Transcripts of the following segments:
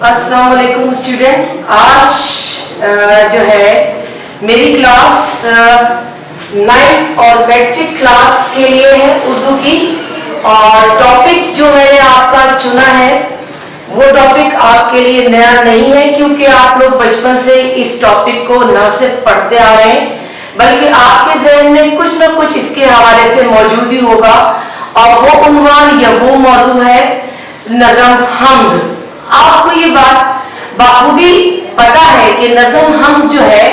अस्सलाम वालेकुम स्टूडेंट। आज जो है मेरी क्लास 9th और मैट्रिक क्लास के लिए है उर्दू की, और टॉपिक जो मैंने आपका चुना है वो टॉपिक आपके लिए नया नहीं है, क्योंकि आप लोग बचपन से इस टॉपिक को न सिर्फ पढ़ते आ रहे हैं बल्कि आपके ज़हन में कुछ न कुछ इसके हवाले से मौजूद ही होगा। और वो उन्वान या वो मौजू है नज़म हम्द। आपको ये बात बाखूबी पता है कि नज़म हम्द जो है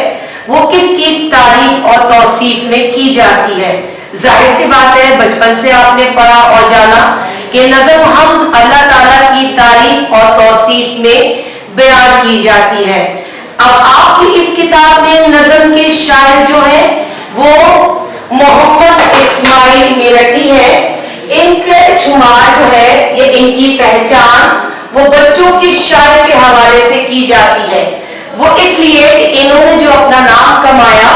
वो किसकी तारीफ और तौसीफ में की जाती है। जाहिर सी बात है, बचपन से आपने पढ़ा और जाना कि नज़म हम्द अल्लाह ताला की तारीफ और तौसीफ में बयान की जाती है। अब आपकी इस किताब में नज़म के शायर जो है वो मोहम्मद इस्माइल मेरठी है। इनके शुमार जो है ये इनकी पहचान वो बच्चों की शायर के हवाले से की जाती है। वो इसलिए कि इन्होंने जो अपना नाम कमाया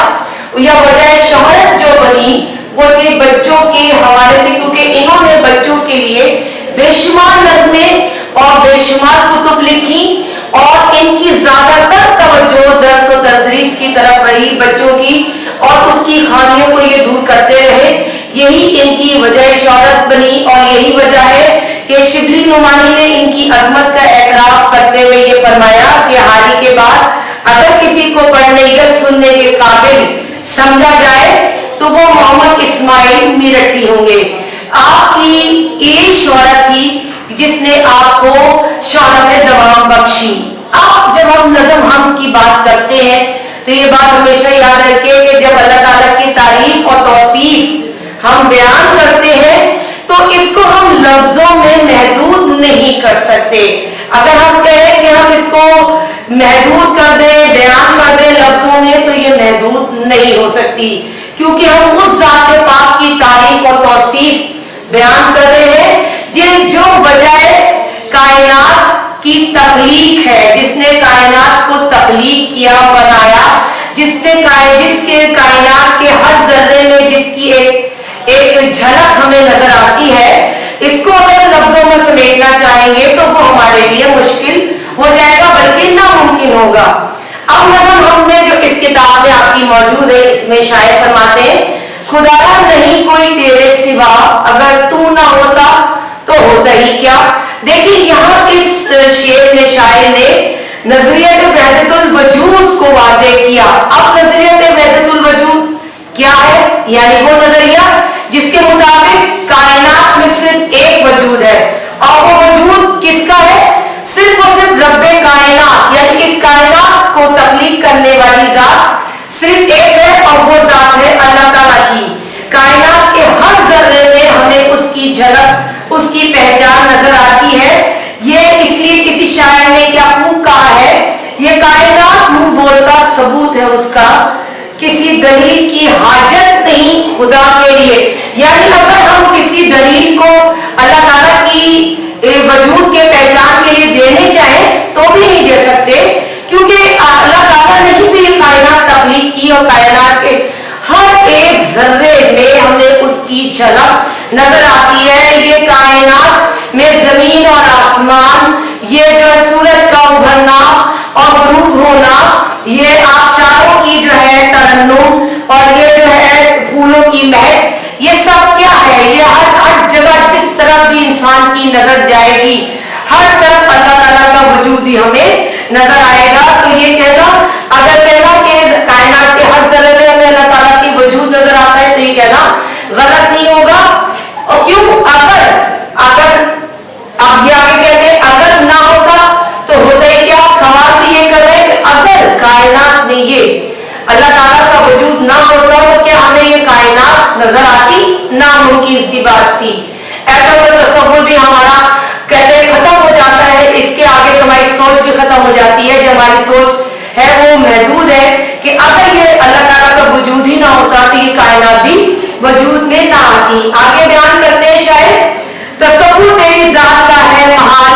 या वजह शोहरत जो बनी वो थी बच्चों के हवाले से, क्योंकि इन्होंने बच्चों के लिए बेशुमार नज़में और बेशुमार कुतुब लिखी और इनकी ज्यादातर तवज्जो दर्स और तदरीस की तरफ रही बच्चों की, और उसकी खामियों को ये दूर करते रहे। यही इनकी वजह शोहरत बनी और यही वजह है कि शिबली नुमानी ने इनकी अजमत का एतराफ करते हुए ये फरमाया कि हाल ही के बाद अगर किसी को पढ़ने या सुनने के काबिल समझा जाए तो वो मोहम्मद इस्माइल मेरठी होंगे। आपकी ये शोहरत थी जिसने आपको शोहरत दवाम बख्शी। आप जब हम नज़म हम्द की बात करते हैं तो ये बात हमेशा याद रखें कि जब अल्लाह ताला की तारीफ और तौसीफ हम बयान करते हैं तो इसको हम लफ्जों में महदूद नहीं कर सकते। अगर हम कहें कि हम इसको महदूद कर दें, बयान कर दें लफ्जों में, तो ये महदूद नहीं हो सकती, क्योंकि हम उस ज़ात पाक की तारीफ और तौसीफ बयान कर रहे हैं जो वजह कायनात की तख्लीक है, जिसने कायनात को तख्लीक किया, बनाया, जिसके कायनात के हर जर्रे में जिसकी एक झलक हमें नजर आती है। इसको अगर लफ्जों में समेटना चाहेंगे तो वो हमारे लिए मुश्किल हो जाएगा, बल्कि नामुमकिन होगा। अब नज़म हम्द में जो इस किताब में आपकी मौजूद है, इसमें शायर फरमाते हैं, खुदारा नहीं कोई तेरे सिवा, अगर तू ना होता तो होता ही क्या। देखिए यहाँ इस शेर में शायर ने नजरियत वहदतुल वजूद को वाज़ेह किया। अब नजरियत वहदतुल वजूद क्या है? यानी वो नजरिया जिसके मुताबिक कायनात में सिर्फ एक वजूद है, और वो वजूद किसका है? सिर्फ और सिर्फ रब्बे कायनात, यानी इस कायनात को तख्लीक करने वाली जात सिर्फ एक है, और वो जात है अल्लाह ताला की। कायनात के हर जर्रे में हमें उसकी झलक, उसकी पहचान नजर आती है। ये इसलिए किसी शायर ने क्या खूब कहा है, ये कायनात मुंह बोलता सबूत है उसका, किसी दलील की हाजत नहीं खुदा के लिए। यानी अगर हम किसी दलील को अल्लाह ताला की वजूद के पहचान के लिए देने चाहें तो भी नहीं दे सकते, क्योंकि अल्लाह ताला ने ही तो ये कायनात तख्लीक की, और कायनात के हर एक जर्रे में हमें उसकी झलक नजर आती है। ये कायनात में जमीन और आसमान, ये जो है सूरज का उभरना और गुरूब होना, ये आबशारों की जो है तरन्नुम, और ये जो है फूलों की महक, ये सब क्या है? ये हर जगह जिस तरफ भी इंसान की नजर जाएगी हर तरफ अल्लाह ताला का वजूद ही हमें नजर आएगा। तो ये कहना, अगर कहना कि कायनात के हर जर्रे में हमें अल्लाह ताला की वजूद नजर आता है, तो ये कहना गलत नहीं होगा। और क्यों? अगर आप ये आगे कहते हैं अगर ना होता तो होता ही क्या। सवाल तो ये कर रहे हैं कि अगर कायनात में ये अल्लाह ताला का वजूद ना होता तो क्या हमें ये कायनात नजर आती? नामुमकिन सी बात थी। ऐसा कोई तसव्वुर भी हमारा कहते खत्म हो जाता है, इसके आगे तो हमारी सोच भी खत्म हो जाती है। जो हमारी सोच है वो महदूद है कि अगर ये अल्लाह ताला का वजूद ही ना होता तो ये कायनात भी वजूद में ना आती। आगे बयान करते हैं शायद, तसव्वुर तेरी जात का है महाल,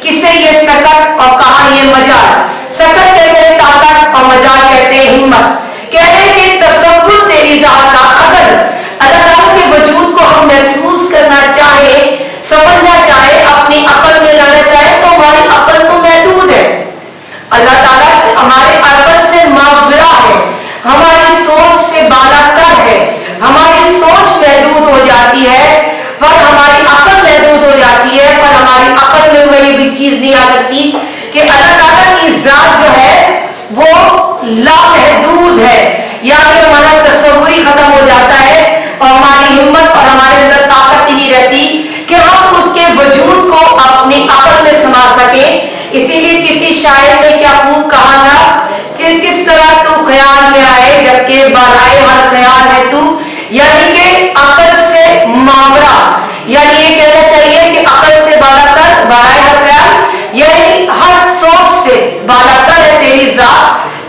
किसे ये सकत और कहा ये मजाल। सकत कहते हैं ताकत और मजाल कहते हैं हिम्मत। कह रहे हैं कि तसव्वुर तेरी जात का, अगर अल्लाह ताला के वजूद को हम महसूस करना चाहे, समझना चाहे, अपनी अकल में लाना चाहे, तो हमारी अकल तो महदूद अल्लाह ताला हमारे अकल से मावरा है, हमारी सोच से बालातर है, हमारी सोच महदूद हो जाती है पर हमारी अकल महदूद हो जाती है, पर हमारी अकल में वही भी चीज नहीं आ सकती कि अल्लाह ताला की जात जो है वो लामहदूद है, यानी हमारा तसव्वुर ही खत्म हो जाता है और हमारी हिम्मत और हमारे अंदर ताकत ही नहीं रहती कि हम उसके वजूद को अपनी अकल में समा सकें। इसीलिए किसी शायर ने क्या खूब कहा था कि किस तरह तू ख्याल में आए जबकि बालाए हर ख्याल है तू, यानी कि अकल से मावरा, यानी ये कहना चाहिए कि अकल से बालातर, बालाए हर ख्याल, यानी हर सोच से बालातर है तेरी जात,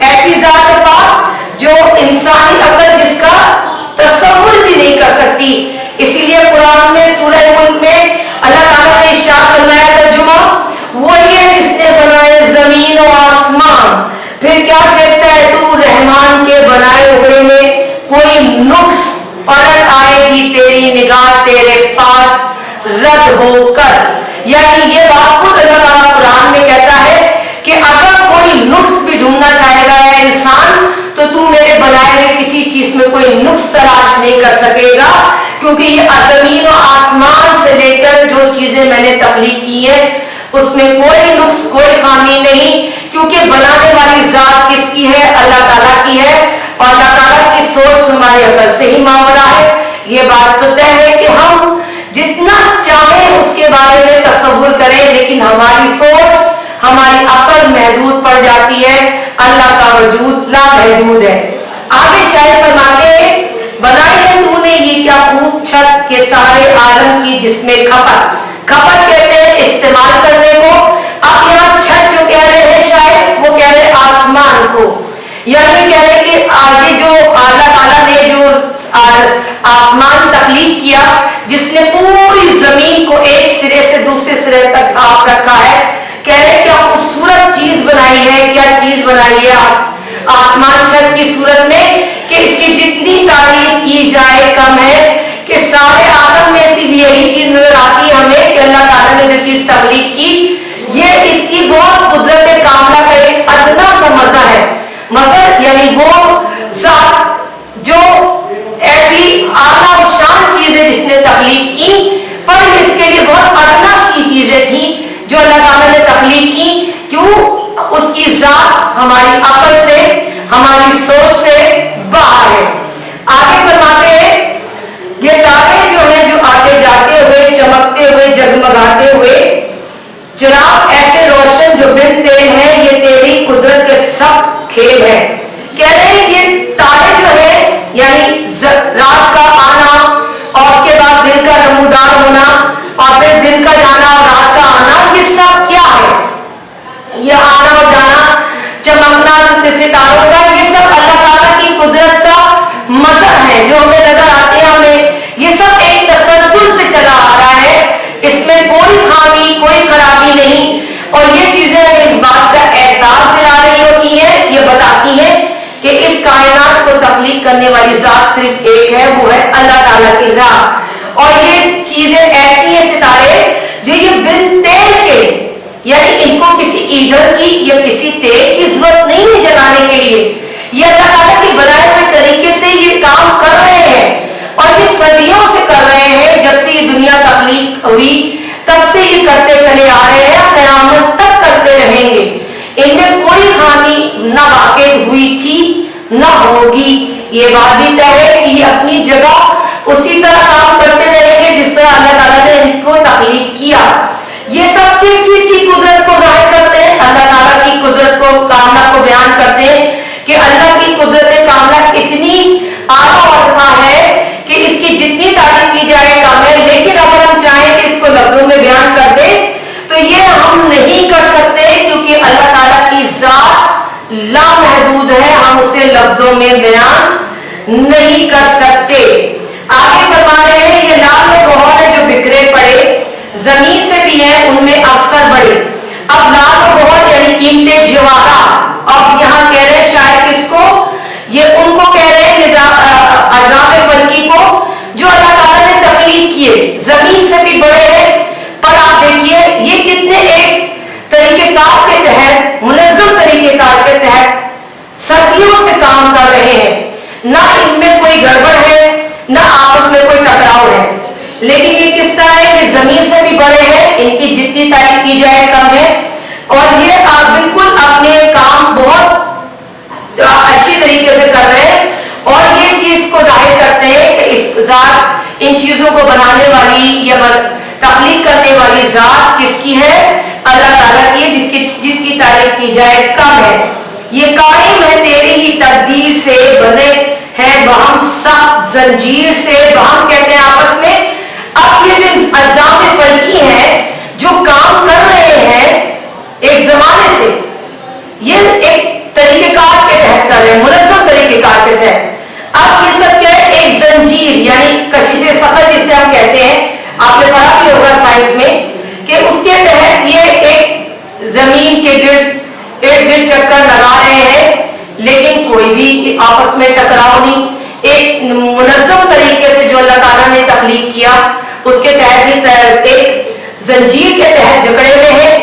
ऐसी जात पाक जो इंसानी अकल जिसका तसव्वुर भी नहीं कर सकती। इसीलिए कुरान में सूरह मुल्क में अल्लाह ताला ने इरशाद फरमाया, तर्जुमा वही है जिसने बनाए जमीन और आसमान, फिर क्या कहता है तू रहमान के बनाए हुए में कोई नुक्स पलट आएगी तेरी निगाह तेरे पास रद्द होकर। यानी ये बात खुद अल्लाह ताला कुरान में कहता है कि अगर कोई नुक्स भी ढूंढना चाहेगा इंसान तो तू मेरे बनाए हुए किसी चीज में कोई नुक्स तलाश नहीं कर सकेगा, क्योंकि ये जमीन और आसमान से लेकर जो चीजें मैंने तख्लीक की है उसमें कोई नुक्स कोई खामी नहीं, क्योंकि बनाने वाली जात किसकी है? अल्लाह ताला की है और अल्लाह ताला की सोच हमारी अकल से ही मावरा है। ये बात तो तय है कि हम जितना चाहे उसके बारे में तसव्वुर करें, लेकिन हमारी सोच हमारी अकल महदूद पड़ जाती है, अल्लाह का वजूद लामहदूद है। आगे शायद फरमाते हैं, बनाई है तूने ये क्या खूब छत के सारे आलम की जिसमें खपत, खपत कहते हैं इस्तेमाल करने को। अब यहाँ छत जो कह रहे हैं शायद वो कह रहे आसमान को, यानी कह रहे कि आगे जो अल्लाह ताला ने जो आसमान तख्लीक किया जिसने पूरी जमीन को एक सिरे से दूसरे सिरे तक ढांप रखा है, कह रहे क्या खूबसूरत चीज बनाई है, क्या चीज बनाई है आसमान छत की सूरत में कि इसकी जितनी तारीफ की जाए कम है, कि सारे आलम में से भी यही चीज नजर आती है हमें कि अल्लाह ताला ने जो चीज तख्लीक की ये इसकी बहुत कुदरत कामला का एक अदना सा मजा है। मजर यानी वो जात जो ऐसी आला और शान चीजें जिसने तख्लीक की, पर इसके लिए बहुत अदना सी चीजें थी जो अल्लाह ताला ने तख्लीक की। क्यों? उसकी जात हमारी अकल से हमारी सोच से बाहर है। आगे फरमाते हैं, ये तारे जो है जो आते जाते हुए चमकते हुए जगमगाते हुए चिराग ऐसे रोशन जो बिन तेल है, ये तेरी कुदरत के सब खेल है। कह रहे हैं ये तारे जो है यानी रात का आना और उसके बाद दिन का नमूदार होना और फिर दिन का जाना और रात का आना, ये सब क्या है? ये आना और जाना, चमकना सितारों का, ये सब अल्लाह ताला की कुदरत का मजहर है जो हमें नजर आते हैं। हमें ये सब एक तसलसल से चला आ रहा है, इसमें कोई खामी कोई खराबी नहीं, और ये चीजें हमें इस बात का एहसास दिला रही होती है, ये बताती है कि इस कायनात को तख्लीक करने वाली जात सिर्फ एक है, वो है अल्लाह ताला की जात। और ये चीजें ऐसी हैं सितारे जो ये बिन तेल के, यानी इनको किसी ईंधन की या किसी तेल की जरूरत नहीं है जलाने के लिए, ये अल्लाह ताला के बनाए हुए तरीके से ये काम कर रहे हैं और ये सदियों से कर रहे हैं। जब से ये दुनिया तख्लीक हुई तब से ये करते चले आ रहे हैं, क़यामत तक करते रहेंगे। इनमें कोई खामी न वाक़ई हुई थी न होगी, ये बात भी तय है कि ये अपनी जगह उसी तरह काम करते रहेंगे जिस तरह अल्लाह ताला ने इनको तख्लीक किया। ये सब किस चीज की कुदरत को जाहिर करते हैं? अल्लाह ताला की कुदरत को कामला को बयान करते हैं कि अल्लाह की कुदरत कामला इतनी आला औरफा है कि इसकी जितनी तारीफ की जाए कम है, लेकिन अगर हम चाहें कि इसको लफ्जों में बयान कर दें तो ये हम नहीं कर सकते, क्योंकि अल्लाह ताला की जात लामहदूद है, हम उसे लफ्जों में बयान नहीं कर सकते। आगे फरमा रहे हैं, ये लाल गौहर है जो बिखरे पड़े जमीन से भी है उनमें अक्सर बड़े। अब लाल गौहर यानी कीमते जवाहरा, अब यहाँ कह रहे हैं शायद किसको? ये उनको कह रहे हैं अज़ाब फल्की को जो अल्लाह ताला ने तख्लीक किए, जमीन से भी बड़े हैं। पर आप देखिए ये कितने एक तरीके कार के तहत मुनज़्ज़म तरीके نہ इनमें कोई गड़बड़ है, न आपस में कोई टकराव है, लेकिन ये किस तरह है कि जमीन से भी बड़े हैं, इनकी जितनी तारीफ की जाए कम है, और ये आप बिल्कुल अपने काम बहुत अच्छी तरीके से कर रहे हैं, और ये चीज को जाहिर करते हैं कि इस जात इन चीजों को बनाने वाली या तख्लीक करने वाली जात किसकी है? अल्लाह ताला की, जिसकी तारीफ की जाए कम है। ये कायम है तेरी ही तकदीर से, बने हैं बहम सख्त जंजीर से, बहम कहते हैं आपस में। अब ये जो अज़ाम फल्की है जो काम कर रहे हैं एक जमाने से, ये एक तरीकेकार के तहत कर रहे हैं, मुनज़्ज़म तरीकेकार के तहत। अब ये सब क्या है? एक जंजीर, यानी कशिश सफर जिसे हम कहते हैं, आपने पढ़ा भी होगा साइंस में, कि उसके तहत ये एक जमीन के गिर्द चक्कर लगा रहे हैं, लेकिन कोई भी आपस में टकराव नहीं। एक मुनज़्ज़म तरीके से जो अल्लाह ताला ने तख्लीक किया उसके तहत एक जंजीर के तहत जकड़े हुए हैं,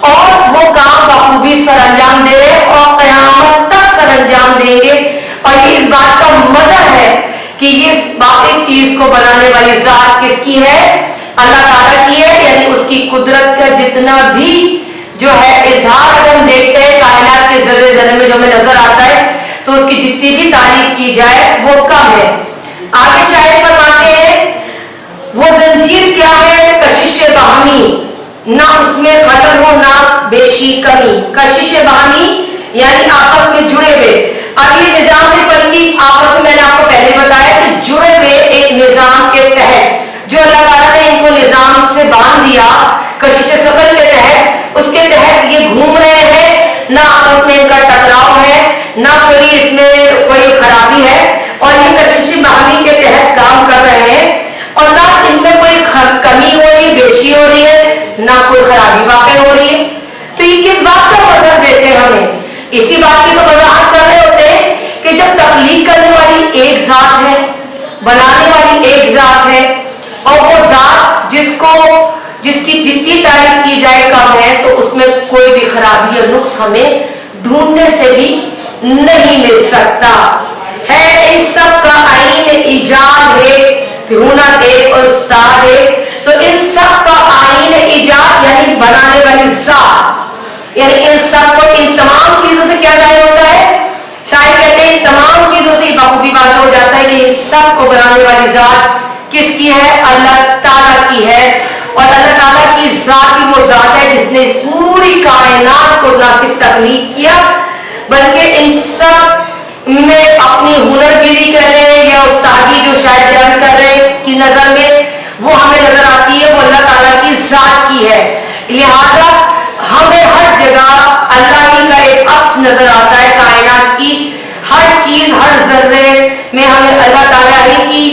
और वो काम बखूबी सरअंजाम दे रहे हैं और क़यामत तक सरअंजाम देंगे। और ये इस बात का मजा है कि ये इस चीज को बनाने वाली जात किसकी है? अल्लाह ताला की है, यानी उसकी कुदरत का जितना भी जो है इजहार अगर हम देखते हैं कायनात के जर्रे जर्रे में जो हमें नजर आता है, तो उसकी जितनी भी तारीफ की जाए वो कम है। आगे शायर फरमाते हैं, वो जंजीर क्या है? कशिश बहमी, ना उसमें खतर हो ना बेशी कमी। कशिश बहमी यानी आपस में जुड़े हुए। अब ये निजाम फल्की आपस में, मैंने आपको पहले बताया कि जुड़े हुए एक निजाम के तहत जो अल्लाह ताला ने इनको निजाम से बांध दिया कशिश सफर के तहत, उसके तहत ये घूम रहे हैं, ना आपस में इनका टकराव है, ना कोई इसमें कोई खराबी है, और ये कशिश बहमी के तहत काम कर रहे हैं, और ना इनमें कोई कमी हो रही, बेशी हो रही है, ना कोई खराबी वाकई हो रही है। तो ये किस बात का मजहब देते हैं हमें? इसी बात की तो वजाहत कर रहे होते हैं कि जब तख्लीक करने वाली एक जात है, बनाने वाली एक जात है, और वो जात जिसकी जितनी तारीफ की जाए कम है, तो उसमें कोई भी खराबी या नुक्स हमें ढूंढने से भी नहीं मिल सकता है। इन सब का आईन इजाद है, हुनर एक और उस्ताद है। तो इन सब का आईन इजाद यानी बनाने वाली जात, यानी इन सब को, इन तमाम चीजों से क्या जाहिर होता है? शायद कहते हैं इन तमाम चीजों से बखूबी वाज़ेह हो जाता है कि इन सब को बनाने वाली जात किसकी है? अल्लाह ताला की है। और अल्लाह ताला की जात ही वो जात है जिसने इस पूरी कायनात को ना सिर्फ तख्लीक किया, बल्कि इन सब में अपनी हुनरगिरी कर रहे हैं या उस्तादी जो शायद बयान कर रहे हैं की नजर में वो हमें नजर आती है, वो अल्लाह ताला की जात की है। लिहाजा हमें हर जगह अल्लाह ही का एक अक्स नजर आता है, कायनात की हर चीज, हर जर्रे में हमें अल्लाह ताला ही की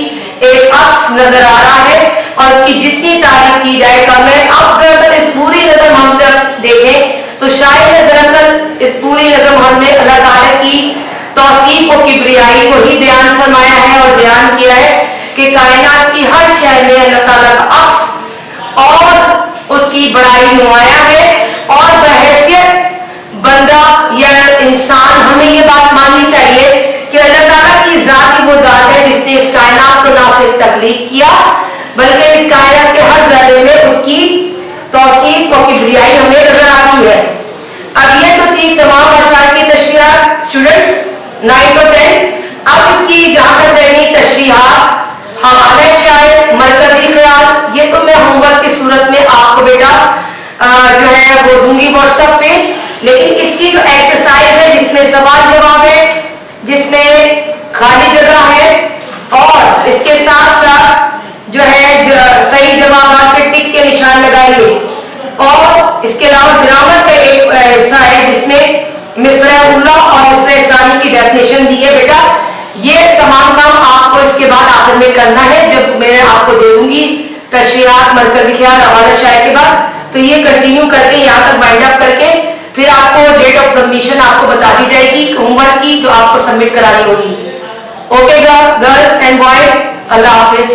एक अक्स नजर आ रहा है, और इसकी जितनी तारीफ की जाए कम है। अब दरअसल इस पूरी नज़म हम देखें तो शायद दरअसल इस पूरी नज़म हमने अल्लाह ताला की तौसीफ और किब्रियाई को ही बयान फरमाया है और बयान किया है कि कायनात की हर शय में अल्लाह ताला का अक्स और उसकी बड़ाई नुमाया है, और बहैसियत बंदा या इंसान हमें ये बात माननी चाहिए कि अल्लाह ताला की जात ही वो जात है जिसने इस कायनात को ना सिर्फ तख्लीक किया, बल्कि इस कायनात के हर जर्रे में उसकी तौसीफ और किब्रियाई हमें नजर आती है। अब ये तो थी तमाम अशार की तशरीहात स्टूडेंट्स 9 और 10। अब इसकी जहां तक रहनी तशरीहात, हवाले शायद, मरकजी ख्याल, ये तो मैं होमवर्क की सूरत में आपको बेटा जो है वो दूंगी व्हाट्सएप पे, लेकिन इसकी जो एक्सरसाइज है जिसमें सवाल जवाब है, जिसमें खाली जगह है, और इसके साथ साथ जो है सही जवाब पे टिक के निशान लगाइए, और इसके अलावा ग्रामर का एक हिस्सा है जिसमें मिसरा उल्ला और मिसरा सानी की डेफिनेशन दी है बेटा। ये तमाम काम आपको इसके बाद आखिर में करना है, जब मैं आपको दे दूंगी तशरीहात, मरकजी ख्याल, हवाला शायर के बाद, तो ये कंटिन्यू करके यहाँ तक वाइंड अप करके फिर आपको डेट ऑफ सबमिशन आपको बता दी जाएगी होमवर्क की, जो आपको सबमिट करानी होगी। Okay girls and boys, Allah Hafiz.